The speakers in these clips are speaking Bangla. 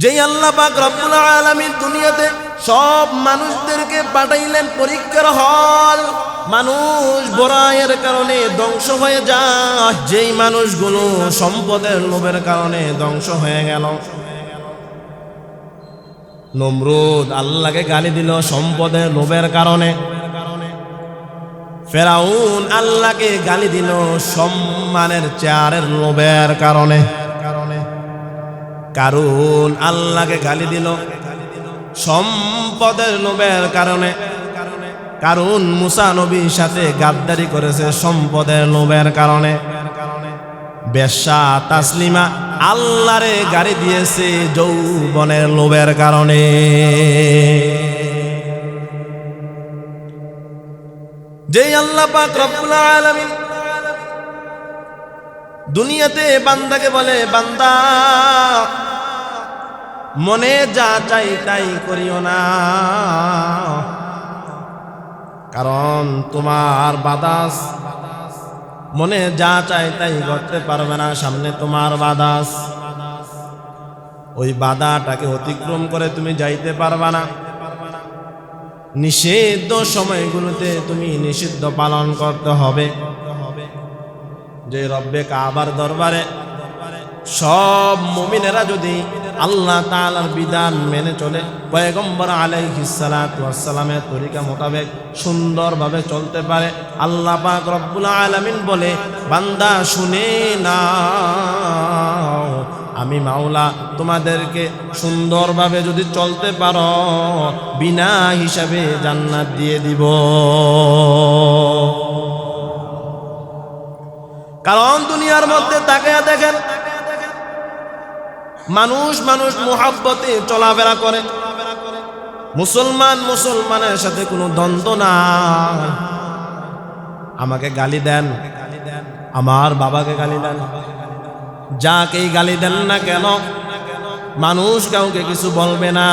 যেই আল্লাহ পাক রব্বুল আলামিন দুনিয়াতে সব মানুষদেরকে পাঠাইলেন পরীক্ষার হল, মানুষ বড়াইয়ের কারণে ধ্বংস হয়ে যায়। যেই মানুষগুলো সম্পদের লোভের কারণে ধ্বংস হয়ে গেল। নমরুদ আল্লাহকে গালি দিল সম্পদের লোভের কারণে। ফেরাউন আল্লাহকে গালি দিল সম্মানের চেয়ারের লোভের কারণে। কারুন আল্লাহকে গালি দিল সম্পদের লোভের কারণে। কারুন মুসা নবীর সাথে গাদ্দারি করেছে সম্পদের লোভের কারণে। বেশ্যা তাসলিমা আল্লাহরে গালি দিয়েছে যৌবনের লোভের কারণে। যেই আল্লাহ পাক রব্বুল আলামিন দুনিয়াতে বান্দাকে বলে, বান্দা মনে যা চাই তাই করিও না, কারণ তোমার বাদাস মনে যা চাই তাই করতে পারবে না। সামনে তোমার বাদাস, ওই বাধাটাকে অতিক্রম করে তুমি যাইতে পারবে না। নিষিদ্ধ সময়গুলোতে তুমি নিষিদ্ধ পালন করতে হবে। যে রব্বে কাবার দরবারে সব মুমিনেরা যদি আল্লাহ তাআলার বিধান মেনে চলে, পয়গম্বর আলাইহিস সালাতু ওয়াস সালামের তরিকা মোতাবেক সুন্দরভাবে চলতে পারে, আল্লাহ পাক রব্বুল আলামিন বলে, বান্দা শুনে নাও, আমি মাওলা তোমাদেরকে সুন্দরভাবে যদি চলতে পারো বিনা হিসাবে জান্নাত দিয়ে দিব। কারণ দুনিয়ার মধ্যে তাকিয়ে দেখেন, মানুষ মুহাব্বতে চলাফেরা করে। মুসলমানের সাথে কোনো দ্বন্দ্ব নাই। আমাকে গালি দেন, আমার বাবাকে গালি দেন, যাকেই গালি দেন না কেন মানুষ কাউকে কিছু বলবে না।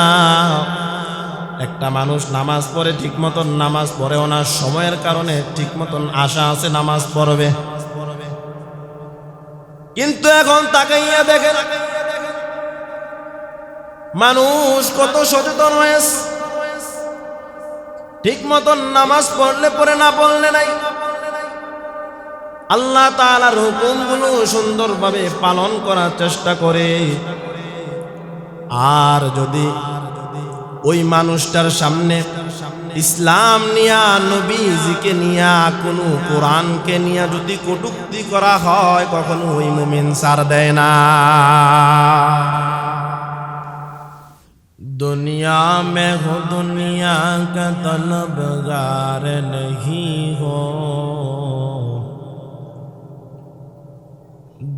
একটা মানুষ নামাজ পড়ে ঠিক মতন নামাজ পড়েও না, সময়ের কারণে ঠিক মতন আশা আছে নামাজ পড়বে, কিন্তু এখন তাকাইয়া দেখেন মানুষ কত সচেতন হয়েছে। ঠিক মতন নামাজ পড়লে পড়ে, না পড়লে নাই। আল্লাহ তাআলার হুকুমগুলো সুন্দরভাবে পালন করার চেষ্টা করে। আর যদি ওই মানুষটার সামনে ইসলাম নিয়া, নবীজিকে নিয়া, কোনো কোরআনকে নিয়া যদি কটূক্তি করা হয়, কখনো ওই মুমিন ছাড় দেয় না। दुनिया में हो दुनिया का तलबगार नहीं हो,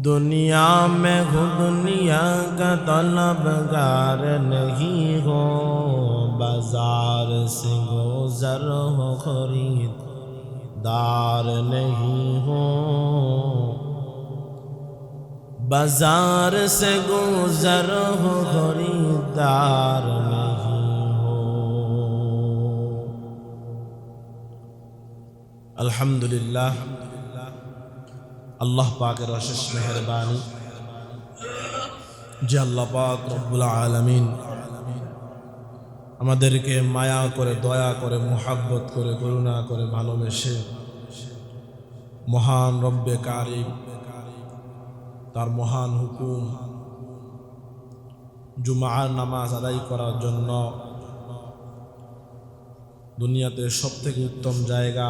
दुनिया में हो दुनिया का तलबगार नहीं हो, बाजार से गुजर हो खरीदार नहीं हो, बाजार से गुजर हो खरीदार नहीं हो। अल्हम्दुलिल्लाह, अल्लाह पाकेर अशेष मेहरबानी যে আল্লাহ পাক রব্বুল আলামিন আমাদেরকে মায়া করে, দয়া করে, মুহাব্বত করে, করুণা করে, ভালোবেসে মহান রব্বে কারিম তার মহান হুকুম জুমার নামাজ আদায় করার জন্য দুনিয়াতে সবথেকে উত্তম জায়গা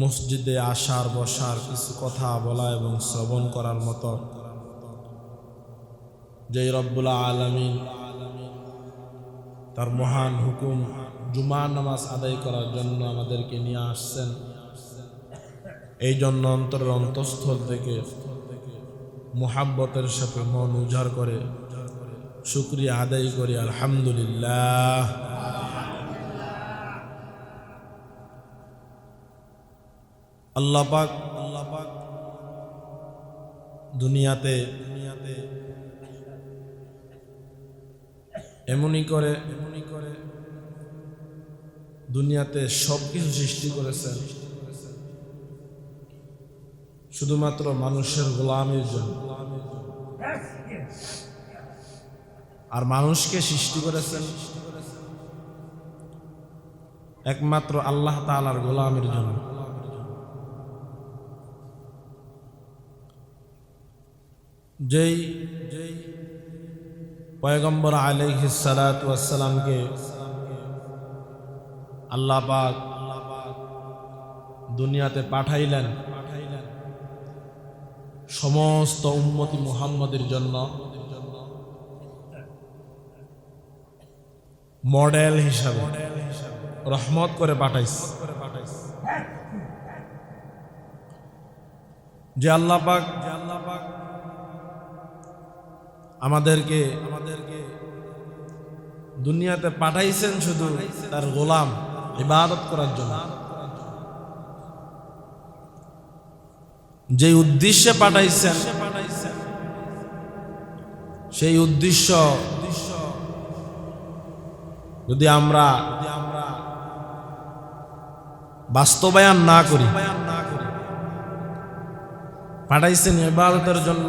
মসজিদে আসার, বসার, কিছু কথা বলা এবং শ্রবণ করার মতো যেই রব্বুল আলামিন তার মহান হুকুম জুমার নামাজ আদায় করার জন্য আমাদেরকে নিয়ে আসছেন। এই জন্য অন্তরের অন্তঃস্থল থেকে মুহাব্বতের সাথে মন উজাড় করে শুকরিয়া আদায় করি, আলহামদুলিল্লাহ। আল্লাহ পাক দুনিয়াতে এমনই করে দুনিয়াতে সবকিছু সৃষ্টি করেছেন শুধুমাত্র মানুষের গোলামির জন্য। আর মানুষকে সৃষ্টি করেছেন একমাত্র আল্লাহ তাআলার গোলামের জন্য। যেই পয়গম্বর আলাইহিস সালাতু ওয়াস সালামকে আল্লাহ পাক দুনিয়াতে পাঠাইলেন সমস্ত উম্মতি মুহাম্মাদের জন্য মডেল হিসাবে, রহমত করে পাঠাইছে। যে আল্লাহ পাক আমাদেরকে দুনিয়াতে পাঠাইছেন শুধু তার গোলাম ইবাদত করার জন্য, যে উদ্দেশ্যে পাঠাইছেন সেই উদ্দেশ্য যদি আমরা বাস্তবায়ন না করি, পাঠাইছেন ইবাদতের জন্য,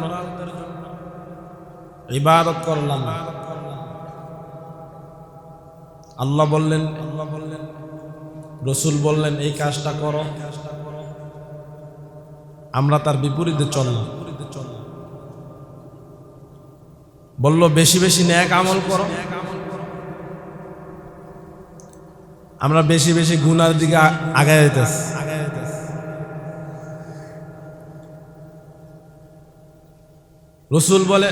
ইবাদত করলাম না। আল্লাহ বললেন, রসুল বললেন এই কাজটা করো, আমরা তার বিপরীতে চললাম। বলল বেশি বেশি নেক আমল করো, আমরা বেশি বেশি গুনার দিকে আগায় যেতেছি। রসুল বলে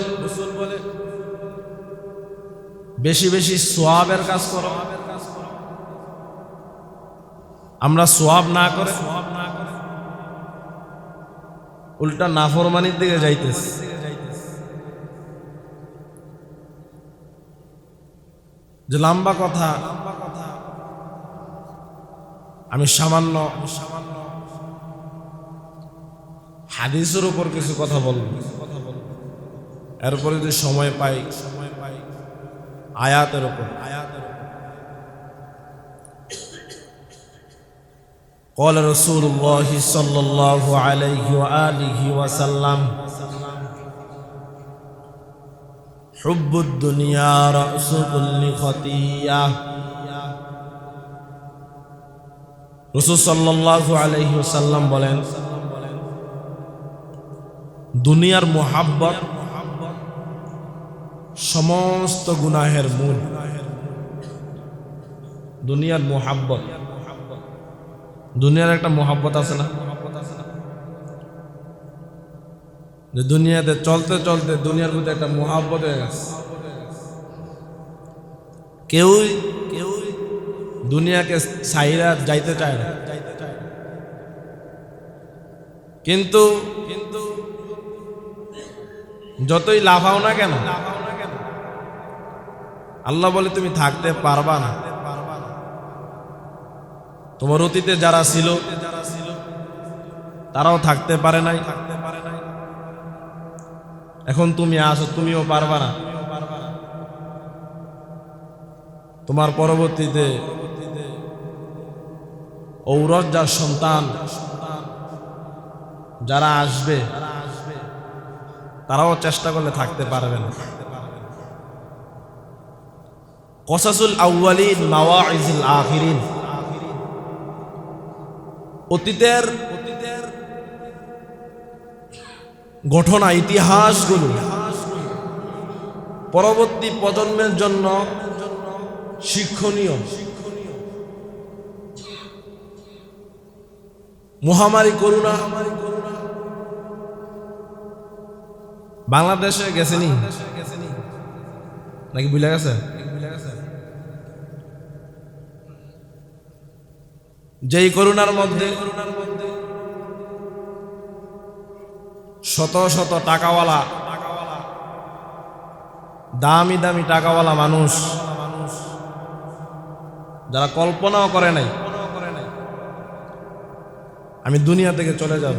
বেশি বেশি সোয়াবের কাজ করো, আমরা সোয়াব না করে উল্টা নাফরমানির দিকে যাইতেছি। যে লম্বা কথা, আমি সামান্য হাদিসের উপর কিছু কথা বলবো, এরপরে যদি সময় পাই আয়াতের উপর। قال رسول الله صلى الله عليه وآله وسلم حب الدنيا رأس كل خطيئة। রাসূল সাল্লাল্লাহু আলাইহি ওয়াসাল্লাম বলেন, দুনিয়ার মোহাব্বত সমস্ত গুনাহের মূল। দুনিয়ার মোহাব্বত, দুনিয়ার একটা মোহাব্বত আছে না, যে দুনিয়াতে চলতে চলতে দুনিয়ার প্রতি একটা মোহাব্বত হয়ে গেছে। কেউ দুনিয়াকে ছাইরা যাইতে চায় না, কিন্তু যতই লাফাও না কেন আল্লাহ বলে তুমি থাকতে পারবা না। তোমার অতীতে যারা ছিল তারাও থাকতে পারে নাই, এখন তুমি আসো, তুমিও পারবা না। তোমার পরবর্তীতে ঔরস যার সন্তান যারা আসবে তারাও চেষ্টা করলে থাকতে পারবে না। কসাসুল আউয়ালিন মাওয়াইজুল আখিরিন, অতীতের ঘটনা ইতিহাসগুলো পরবর্তী প্রজন্মের জন্য শিক্ষণীয়। মহামারী করোনা বাংলাদেশে গেছেনি নাকি ভুলে গেছে? যেই করোনার মধ্যে শত শত টাকাওয়ালা, দামি দামি টাকাওয়ালা মানুষ যারা কল্পনাও করে নাই আমি দুনিয়া থেকে চলে যাব,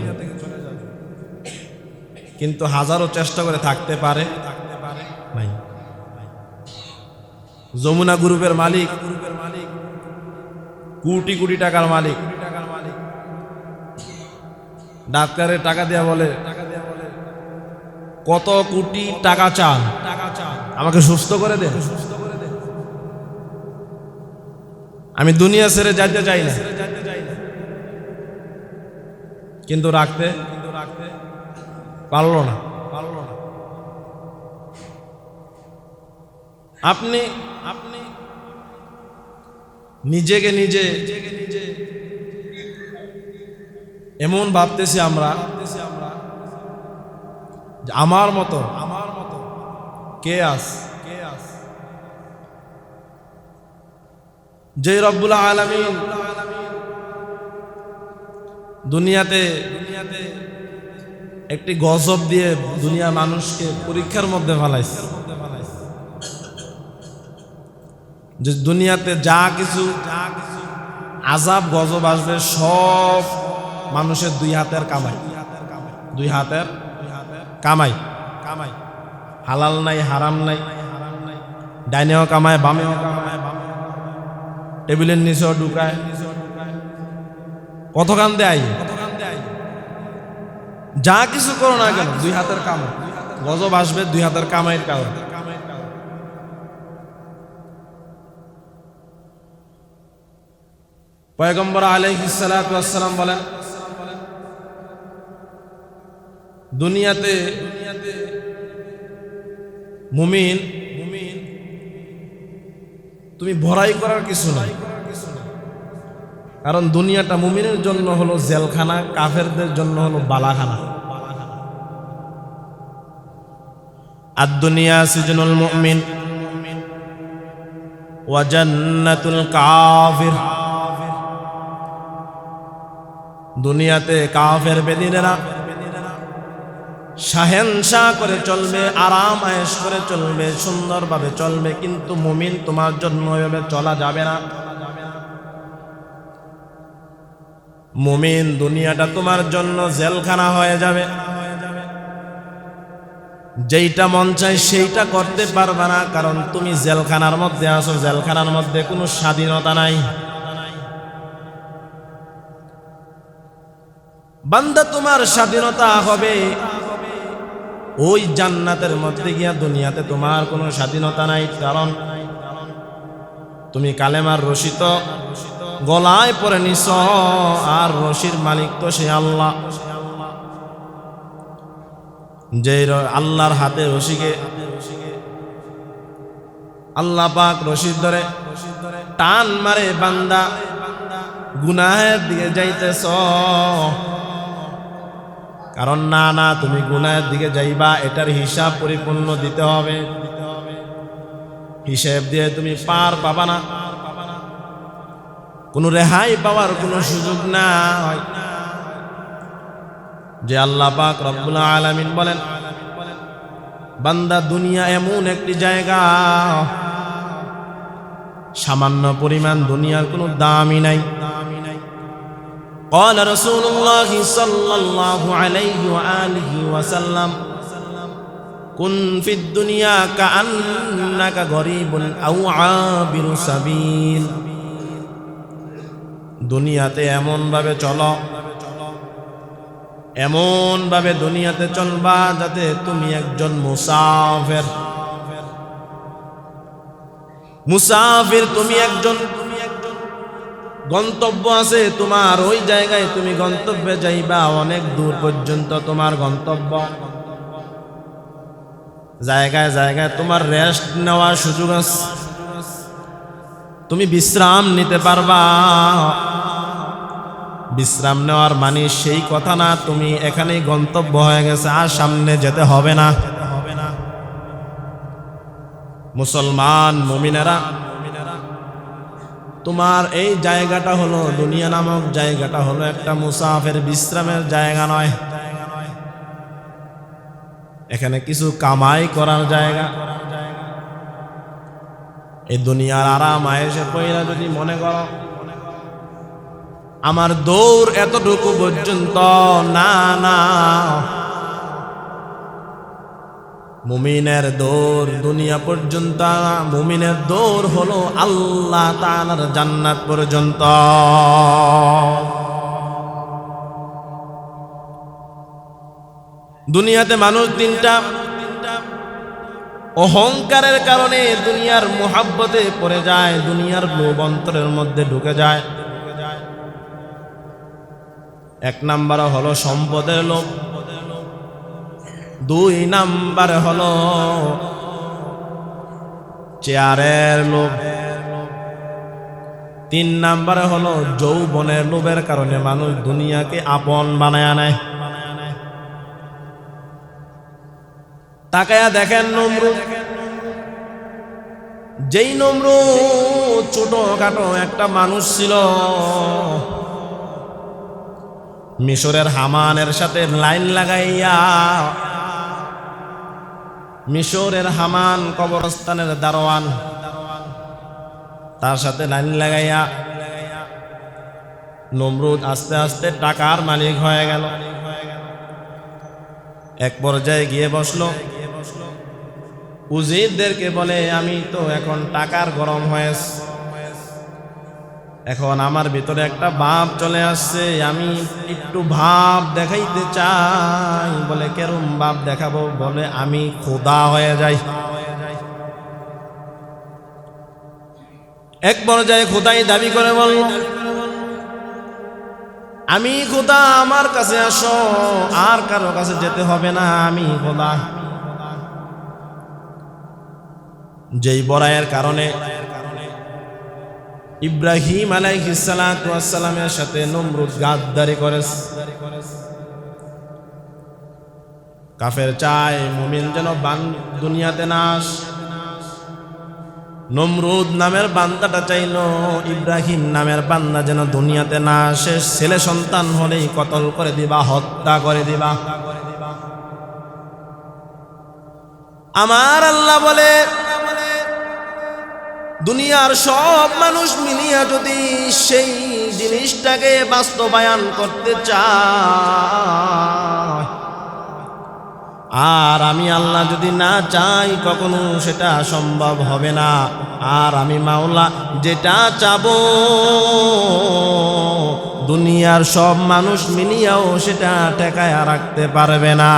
কিন্তু হাজারো চেষ্টা করে থাকতে পারে নাই। যমুনা গ্রুপের মালিক, কোটি কোটি টাকার মালিক, ডাক্তারের টাকা দেয়া বলে কত কোটি টাকা চান, আমাকে সুস্থ করে দেন। আমি দুনিয়া ছেড়ে যাইতে চাই না, কিন্তু রাখতে পারলো না। আপনি নিজেকে নিজে এমন ভাবতেছি আমরা, আমার মতো কে আছে? যে রব্বুল আলামিন দুনিয়াতে একটি গজব দিয়ে দুনিয়া মানুষকে পরীক্ষার মধ্যে ফেলাইছে, যে দুনিয়াতে যা কিছু আযাব গজব আসবে সব মানুষের দুই হাতের কামাই, দুই হাতের কামাই। হালাল নাই, হারাম নাই, ডাইনেও কামায়, বামেও কামায়, টেবিলের নিচেও ঢুকায়, কত কাম দেয়। যা কিছু করো না কেন দুই হাতের কামাই, গজব আসবে দুই হাতের কামাইয়ের কারণে। পয়গম্বর আলাইহিস সালাতু ওয়াস সালাম বলেন, দুনিয়াতে মুমিন তুমি ভরাই করার কিছু নাই, কারণ দুনিয়াটা মুমিনের জন্য হলো জেলখানা, কাফেরদের জন্য হলো বালাখানা। আদ-দুনিয়া সিজনুল মুমিন ওয়া জান্নাতুল কাফির। দুনিয়াতে কাফের বেদিনেরা শাহেনশাহ করে চলবে, আরাম আয়েশ করে চলবে, সুন্দরভাবে চলবে, কিন্তু মুমিন তোমার জন্য এভাবে চলা যাবে না। মুমিন দুনিয়াটা তোমার জন্য জেলখানা হয়ে যাবে, যেইটা মন চায় সেইটা করতে পারবে না, কারণ তুমি জেলখানার মধ্যে আছো, জেলখানার মধ্যে কোনো স্বাধীনতা নাই। বান্দা তোমার স্বাধীনতা হবে ওই জান্নাতের মধ্যে গিয়া, দুনিয়াতে তোমার কোনো স্বাধীনতা নাই, কারণ তুমি কালেমার রশি তো গলায় পরে নিছ, আর রশির মালিক তো সে আল্লাহ। যে আল্লাহর হাতে রশিকে আল্লাহ পাক রশি ধরে টান মারে, বান্দা গুনাহের দিকে যাইতেছ, কারণ না তুমি গুনাহের দিকে যাইবা, এটার হিসাব পরিপূর্ণ দিতে হবে, হিসাব দিয়ে তুমি পার পাবা না, কোনো রেহাই পাওয়ার কোনো সুযোগ নাই। যে আল্লাহ পাক রব্বুল আলামিন বলেন, বান্দা দুনিয়া এমন একটি জায়গা, সামান্য পরিমাণ দুনিয়ার কোনো দামই নাই। قال رسول الله صلى الله عليه وآله وسلم كن في الدنيا كأنك غريب أو عابر سبيل। দুনিয়াতে এমন ভাবে চলো, এমন ভাবে দুনিয়াতে চলবা যাতে তুমি একজন মুসাফির, তুমি একজন গন্তব্য আছে তোমার, ওই জায়গায় তুমি গন্তব্যে যাইবা, অনেক দূর পর্যন্ত তোমার গন্তব্য, জায়গায় জায়গায় তোমার রেস্ট নেওয়ার সুযোগ আছে, তুমি বিশ্রাম নিতে পারবা। বিশ্রাম নেওয়ার মানে সেই কথা না তুমি এখানেই গন্তব্য হয়ে গেছে, আর সামনে যেতে হবে না। মুসলমান মুমিনেরা, তোমার এই জায়গাটা হলো, দুনিয়া নামক জায়গাটা হলো একটা মুসাফির, বিশ্রামের জায়গা নয়, এখানে কিছু কামাই করার জায়গা। এই দুনিয়ার আরাম আয়েশে পয়লা যদি মনে করো আমার দৌড় এতটুকু পর্যন্ত, না, মুমিনের দৌড় দুনিয়া পর্যন্ত, মুমিনের দৌড় হলো আল্লাহ তাআলার জান্নাত পর্যন্ত। দুনিয়াতে মানুষ তিনটা, অহংকারের কারণে দুনিয়ার মোহাব্বতে পড়ে যায়, দুনিয়ার লোভ অন্তরের মধ্যে ঢুকে যায়। এক নাম্বার হলো সম্পদের লোভ, দুই নাম্বার হলো চেয়ারের লোভ, তিন নাম্বার হলো যৌবনের লোভের কারণে মানুষ দুনিয়াকে আপন বানায় নেয়। তাকায়া দেখেন নমরুদ, যেই নমরুদ ছোটখাটো একটা মানুষ ছিল, মিশরের হামানের সাথে লাইন লাগাইয়া, মিশরের হামান কবরস্থানের দারোয়ান, তার সাথে লাইন লাগাইয়া নমরুদ আস্তে আস্তে টাকার মালিক হয়ে গেল। এক পর্যায়ে গিয়ে বসলো, উজিরদেরকে বলে আমি তো এখন টাকার গরম হয়েছে, এখন আমার ভিতরে একটা ভাব চলে আসছে, আমি একটু ভাব দেখাইতে চাই। বলে কেরম ভাব দেখাবো? বলে আমি খোদা হয়ে যাই। এক পর্যায়ে খোদাই দাবি করে বলল, আমি খোদা, আমার কাছে আসো, আর কারো কাছে যেতে হবে না, আমি খোদা। যেই বড়াইয়ের কারণে ইব্রাহিম আলাইহিস সালাতু ওয়াস সালামের সাথে নমরুদ গাদ্দারি করেছে। কাফের চায় মুমিন যেন দুনিয়াতে না আসে। নমরুদ নামের বান্দাটা চাইল ইব্রাহিম নামের বান্দা যেন দুনিয়াতে না আসে, ছেলে সন্তান হলেই কতল করে দিবা, হত্যা করে দিবা। আমার আল্লাহ বলে, দুনিয়ার সব মানুষ মিলিয়া যদি সেই জিনিসটাকে বাস্তবায়ন করতে চায়, আর আমি আল্লাহ যদি না চাই, কখনো সেটা সম্ভব হবে না। আর আমি মাওলা যেটা চাবো, দুনিয়ার সব মানুষ মিলিয়াও সেটা ঠেকায় রাখতে পারবে না।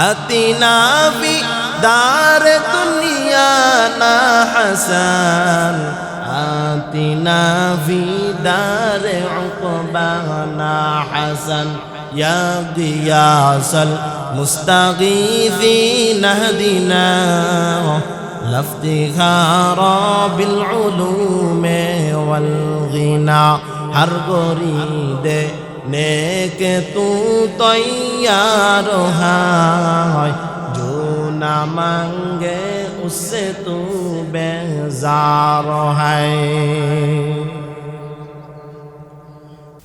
আতিনা ফি দার দুনিয়া না হাসান, আতিনা ফি দার উকবা না হাসান, ইয়া গিয়াসাল মুস্তাগীথিন আহদিনা লাফতিখারা বিল উলুমে ওয়াল গিনা। হর গরিদে নেকে তু তৈয়ার হয়, जो ना मांगे उससे तू बेजार है।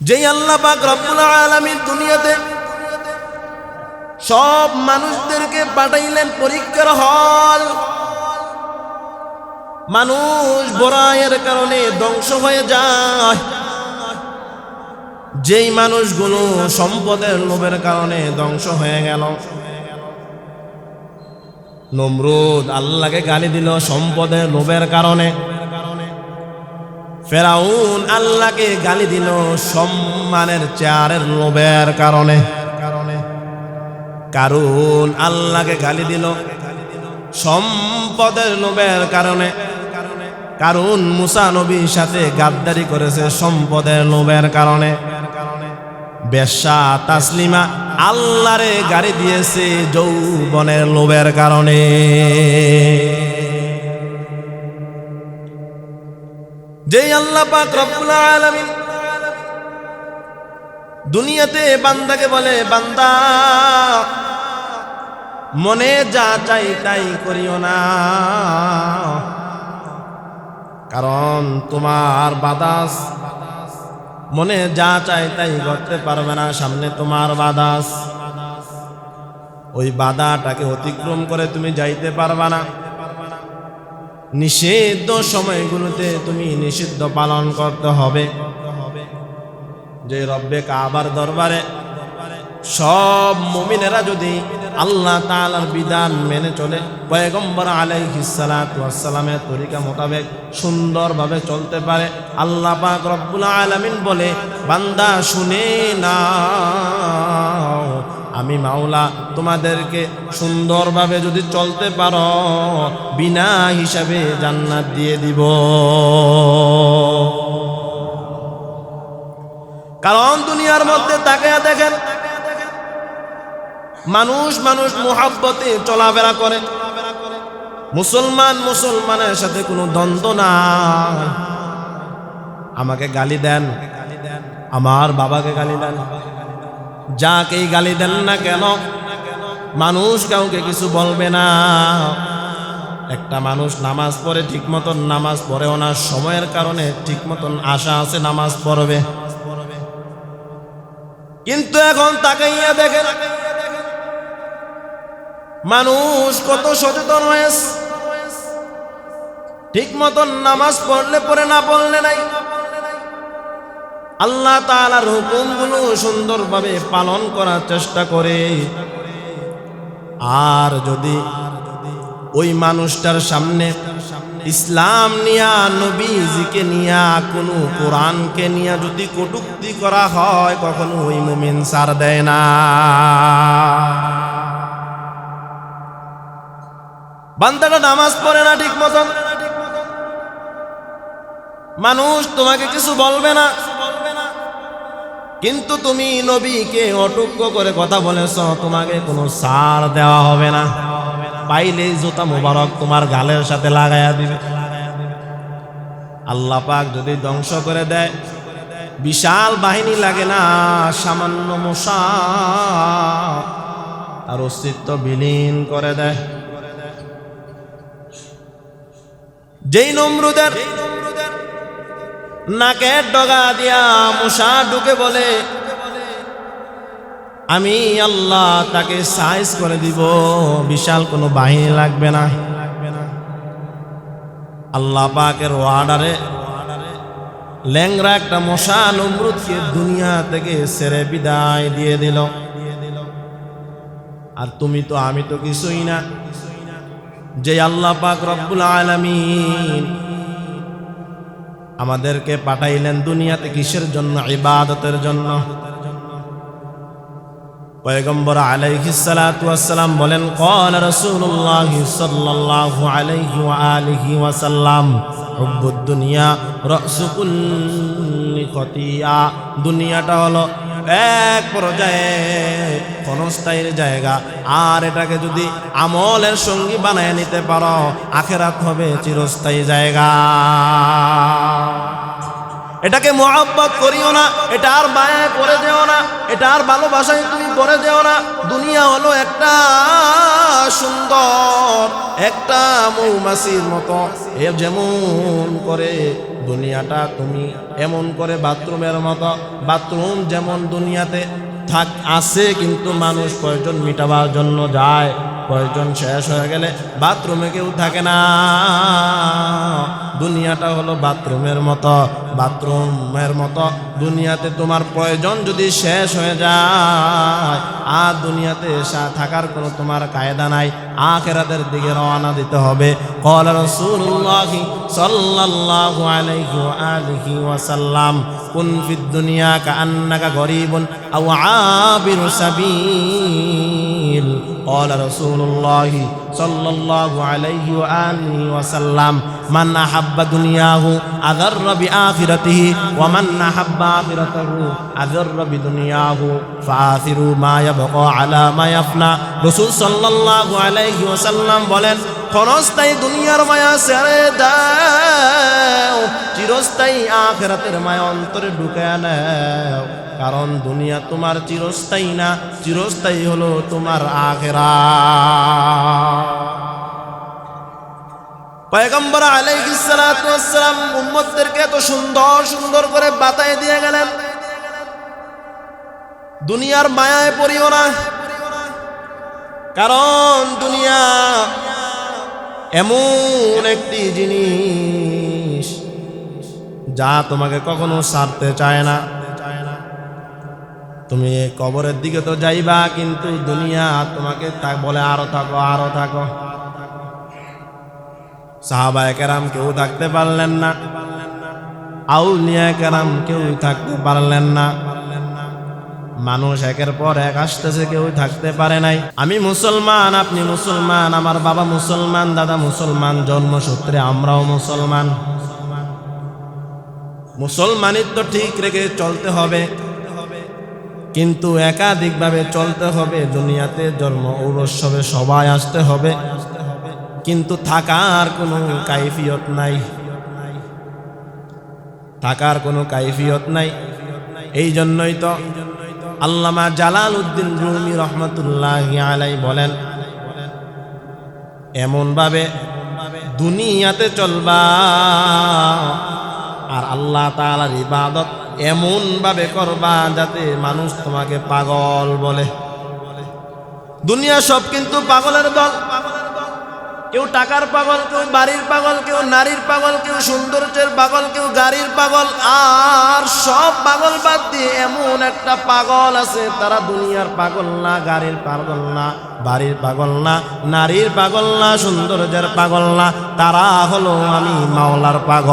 যেই আল্লাহ পাক রব্বুল আলামিন দুনিয়াতে সব মানুষদেরকে পাঠাইলেন পরীক্ষার হল, মানুষ বড়াইয়ের কারণে ধ্বংস হয়ে যায়। যেই মানুষগুলো সম্পদের লোভের কারণে ধ্বংস হয়ে গেল, নমরুদ আল্লাহকে গালি দিল সম্পদের লোভের কারণে, ফেরাউন আল্লাহকে গালি দিল সম্মানের চেয়ারের লোভের কারণে, কারুন আল্লাহকে গালি দিল সম্পদের লোভের কারণে। কারুন মুসা নবীর সাথে গাদ্দারি করেছে সম্পদের লোভের কারণে। বেশ্যা তাসলিমা আল্লাহরে গালি দিয়েছে যৌবনের লোভের কারণে। যেই আল্লাহ পাক রব্বুল আলামিন দুনিয়াতে বান্দাকে বলে, বান্দা মনে যা চাই তাই করিও না, কারণ তোমার বাদাস, মনে যা চাই তাই করতে পারবে না, সামনে তোমার বাদাস। ওই বাধাটাকে অতিক্রম করে তুমি যাইতে পারবে না। নিষিদ্ধ সময়গুলোতে তুমি নিষিদ্ধ পালন করতে হবে। যে রব্বে কাবার দরবারে সব মুমিনেরা যদি আল্লাহ তাআলার বিধান মেনে চলে, পয়গম্বর আলাইহিস সালাতু ওয়াস সালামের তরিকা মোতাবেক সুন্দরভাবে চলতে পারে, আল্লাহ পাক রব্বুল আলামিন বলে, বান্দা শুনে নাও, আমি মাওলা তোমাদেরকে সুন্দরভাবে যদি চলতে পারো বিনা হিসাবে জান্নাত দিয়ে দিব। কারণ দুনিয়ার মধ্যে তাকিয়ে দেখেন, মানুষ মুহাব্বতে চলাফেরা করে, মুসলমানের সাথে কোনো দ্বন্দ্ব নাই। আমাকে গালি দেন, আমার বাবাকে গালি দেন, যাকেই গালি দেন না কেন মানুষ কাউকে কিছু বলবে না। একটা মানুষ নামাজ পড়ে ঠিক মতন নামাজ পড়েও না, সময়ের কারণে ঠিক মতন আশা আছে নামাজ পড়বে, কিন্তু এখন তাকাইয়া দেখেন মানুষ কত সচেতন হয়েছে। ঠিক মতন নামাজ পড়লে পড়ে, না পড়লে নাই। আল্লাহ তাআলার হুকুমগুলো সুন্দরভাবে পালন করার চেষ্টা করে। আর যদি ওই মানুষটার সামনে ইসলাম নিয়া, নবীজিকে নিয়া, কোনো কোরআনকে নিয়া যদি কটূক্তি করা হয়, কখনো ওই মুমিন ছাড় দেয় না। বান্দাটা নামাজ পড়ে না ঠিক মতন, মানুষ তোমাকে কিছু বলবে না, কিন্তু তুমি নবীকে অটুক্য করে কথা বলেছ, তোমাকে কোনো ছাড় দেওয়া হবে না। পাইলেই জুতা মুবারক তোমার গালের সাথে লাগাইয়া দিবে। আল্লাহ পাক যদি ধ্বংস করে দেয়, বিশাল বাহিনী লাগে না, সামান্য মশা আর অস্তিত্ব বিলীন করে দেয়। যেই নমরুদের নাকের ডগা দিয়া মশা ঢুকে বলে আমি আল্লাহ তাকে সাইজ করে দিব, বিশাল কোনো বাহিনী লাগবে না। আল্লাহ পাকের অর্ডারে ল্যাংরা একটা মশা নমরুদকে দুনিয়া থেকে ছেড়ে বিদায় দিয়ে দিল। আর তুমি তো আমি তো কিছুই না। যে আল্লাহ পাক রব্বুল আলামিন আমাদেরকে পাঠাইলেন দুনিয়াতে কিসের জন্য? ইবাদতের জন্য। পয়গম্বর আলাইহিস সালাতু ওয়াস সালাম বলেন, ক্বালা রাসূলুল্লাহ সাল্লাল্লাহু আলাইহি ওয়া আলিহি ওয়া সাল্লাম, হুব্বুদ দুনিয়া রাসু কুল্লি খতিয়া। দুনিয়াটা হলো এক পর্যায়ে ক্ষণস্থায়ীর জায়গা, আর এটাকে যদি আমলের সঙ্গী বানায় নিতে পারো, আখিরাত হবে চিরস্থায়ী জায়গা। এটাকে মহব্বত করিও না, এটা আর মায়ায় পড়ে যেও না, এটা আর ভালোবাসায় তুমি পড়ে যেও না। দুনিয়া হলো একটা সুন্দর একটা মৌমাছির মতো, এ যেমন করে দুনিয়াটা তুমি এমন করে বাথরুমের মতো। বাথরুম যেমন দুনিয়াতে আছে, কিন্তু মানুষ প্রয়োজন মিটাবার জন্য যায়, প্রয়োজন শেষ হয়ে গেলে বাথরুমে কেউ থাকে না। দুনিয়াটা হলো বাথরুমের মতো। দুনিয়াতে তোমার প্রয়োজন যদি শেষ হয়ে যায়, আর দুনিয়াতে থাকার কোনো তোমার কায়দা নাই, আখিরাতের দিকে রওনা দিতে হবে। ক্বালা রাসূলুল্লাহ সাল্লাল্লাহু আলাইহি ওয়া আলিহি ওয়া সাল্লাম, কুন ফিদ দুনিয়া কাআন্নাকা গরীবুন আও আবিরু সাবিল। ক্বালা রাসূলুল্লাহ সাল্লাল্লাহু আলাইহি ওয়া আলিহি ওয়া সাল্লাম, মান আহাব্বা দুনিয়াহু আযাররা বিআখিরাতিহি ওয়া মান আহাব্বা আখিরাতাহু আযাররা বিদুনিয়াহু ফাআথিরু মা ইয়াবকা আলা মা ইয়াফনা। রাসূল সাল্লাল্লাহু আলাইহি ওয়া সাল্লাম বলেন, ক্ষণস্থায়ী দুনিয়ার মায়া ছেড়ে দাও, চিরস্থায়ী আখিরাতের মায়া অন্তরে ঢুকায় নাও। কারণ দুনিয়া তোমার চিরস্থায়ী না, চিরস্থায়ী হলো তোমার আখিরাত। পয়গম্বর আলাইহিস সালাতু ওয়াস সালাম উম্মতদেরকে এত সুন্দর করে বাতায় দিয়ে গেলেন, দুনিয়ার মায়ায় পড়িও না। কারণ দুনিয়া এমন একটি জিনিস যা তোমাকে কখনো ছাড়তে চায় না। তুমি কবরের দিকে তো যাইবা, কিন্তু দুনিয়া তোমাকে বলে আরো থাকো। সাহাবায়ে কেরাম কেউ থাকতে পারলেন না, আউলিয়া কেরাম কেউ থাকতে পারলেন না। মানুষ একের পর এক আসতেছে, কেউ থাকতে পারে নাই। আমি মুসলমান, আপনি মুসলমান, আমার বাবা মুসলমান, দাদা মুসলমান, জন্মসূত্রে আমরাও মুসলমান। মুসলমানিত্ব ঠিক রেখে চলতে হবে, কিন্তু একাধিকভাবে চলতে হবে। দুনিয়াতে জন্ম ঔরস্যবে সবাই আসতে হবে, কিন্তু থাকার কোনো কাইফিয়ত নাই, থাকার কোনো কাইফিয়ত নাই। এই জন্যই তো আল্লামা জালালউদ্দিন রুমি রহমতুল্লাহি আলাইহি বলেন, এমনভাবে দুনিয়াতে চলবা আর আল্লাহ তাআলার ইবাদত এমনভাবে করবা যাতে মানুষ তোমাকে পাগল বলে। দুনিয়া সব কিন্তু পাগলের দল। কেউ টাকার পাগল, কেউ বাড়ির পাগল, কেউ নারীর পাগল, কেউ সৌন্দর্যের পাগল, কেউ গাড়ির পাগল। আর সব পাগল বাদ দিয়ে এমন একটা পাগল আছে, তারা দুনিয়ার পাগল না, গাড়ির পাগল না, বাড়ির পাগল না, নারীর পাগল না, সৌন্দর্যের পাগল না, তারা হলো আমি মাওলার পাগল।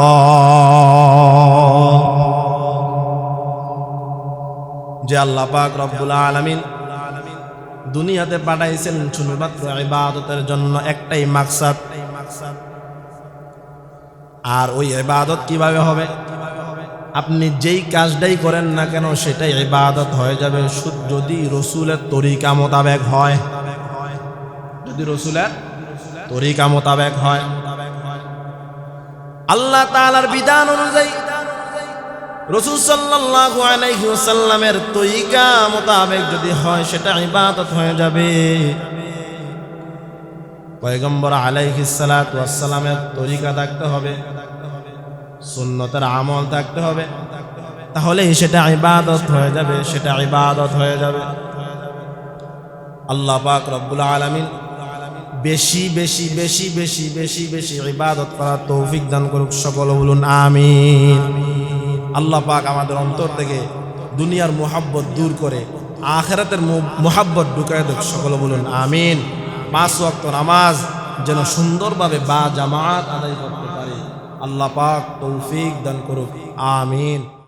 যে আল্লাহ পাক রব্বুল আলামিন দুনিয়াতে পাঠাইছেন শুধুমাত্র ইবাদতের জন্য, একটাই মাকসাদ। আর ওই ইবাদত কিভাবে হবে? আপনি যেই কাজটাই করেন না কেন সেটাই ইবাদত হয়ে যাবে যদি রসুলের তরিকা মোতাবেক হয়, যদি রসুলের তরিকা মোতাবেক হয়, আল্লাহ তাআলার বিধান অনুযায়ী, রাসূল সাল্লাল্লাহু আলাইহি ওয়াসাল্লামের তরিকা মোতাবেক যদি হয়, সেটা ইবাদত হয়ে যাবে। পয়গম্বর আলাইহিস সালাতু ওয়াস সালামের তরিকা থাকতে হবে, সুন্নতের আমল থাকতে হবে, তাহলেই সেটা ইবাদত হয়ে যাবে, সেটা ইবাদত হয়ে যাবে। আল্লাহ পাক রব্বুল আলামিন বেশি বেশি বেশি বেশি বেশি বেশি ইবাদত করার তৌফিক দান করুক, সকলে বলুন আমিন। আল্লাহ পাক আমাদের অন্তর থেকে দুনিয়ার মোহাব্বত দূর করে আখিরাতের মোহাব্বত ঢুকায় দেখ, সকলে বলুন আমিন। 5 ওয়াক্ত নামাজ যেন সুন্দরভাবে বা জামাত আদায় করতে পারে, আল্লাহ পাক তৌফিক দান করুক, আমিন।